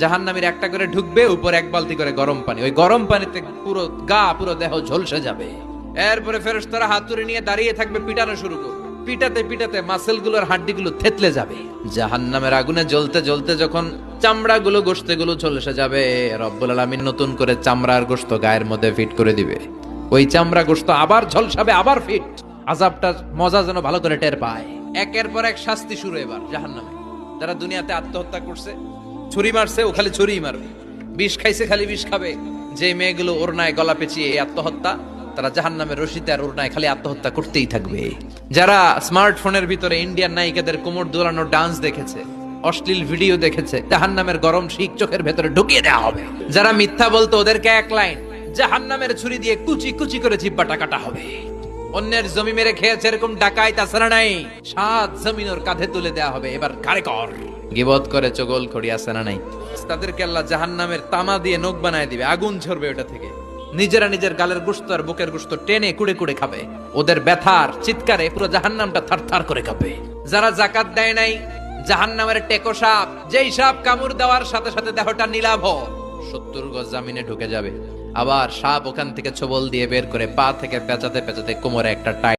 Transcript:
জাহান্নামীর একটা করে ঢুকবে, উপর এক বালতি করে গরম পানি, ওই গরম পানিতে পুরো গা পুরো দেহ ঝলসে যাবে। এরপরে ফেরেশতারা হাতুড়ি নিয়ে দাঁড়িয়ে থাকবে, পিটানো শুরু করবে। পিটাতে পিটাতে মাসেল গুলোর হাড্ডি গুলো থেতলে যাবে। জাহান্নামের আগুনে জ্বলতে জ্বলতে যখন চামড়া গুলো গোশতে গুলো ঝলসে যাবে, রব্বুল আলামিন নতুন করে চামড়ার গোশত গায়ের মধ্যে ফিট করে দিবে। ওই চামড়া গোশত আবার ঝলসাবে, আবার ফিট। আযাবটা মজা যেন ভালো করে টের পায়। একের পর এক শাস্তি শুরু এবার জাহান্নামে। যারা দুনিয়াতে আত্মহত্যা করছে, ছুরি মারছে, ও খালি ছুরিই মারবে। বিষ খাইছে, খালি বিষ খাবে। যে মেয়েগুলো ওড়নায় গলা পেঁচিয়ে এই আত্মহত্যা, তারা জাহান্নামের রশিতে আর ওড়নায় খালি আত্মহত্যা করতেই থাকবে। যারা স্মার্টফোনের ভিতরে ইন্ডিয়ান নায়িকাদের কোমর দোলানো ডান্স দেখেছে, অশ্লীল ভিডিও দেখেছে, জাহান্নামের গরম শিক চোখের ভেতরে ঢুকিয়ে দেওয়া হবে। যারা মিথ্যা বলতো, ওদেরকে এক লাইন জাহান্নামের ছুরি দিয়ে কুচি কুচি করে জিহ্বাটা কাটা হবে। অন্যের জমি মেরে খেয়েছে এরকম ডাকাই তাছাড়া নাই, 7 জমিন ওর কাঁধে তুলে দেওয়া হবে। এবার ঘাড়ে কর। গিবত করে চগল খড়ি আছে না নাই, তাদেরকে আল্লাহ জাহান্নামের তামা দিয়ে নখ বানায় দিবে, আগুন ঝরবে ওটা থেকে। নিজেরা নিজের গালের গোশত আর বুকের গোশত টেনে কুড়ে কুড়ে খাবে। ওদের ব্যথার চিৎকারে পুরো জাহান্নামটা থারথার করে কাঁপে। যারা যাকাত দেয় নাই, জাহান্নামের টেকো সাপ, যেই সাপ কামড় দেওয়ার সাথে সাথে দেহটা নীলাভ 70 গজ জামিনে ঢুকে যাবে। আবার সাপ ওখান থেকে ছোবল দিয়ে বের করে পা থেকে পেঁচাতে পেঁচাতে কোমরে একটা টাই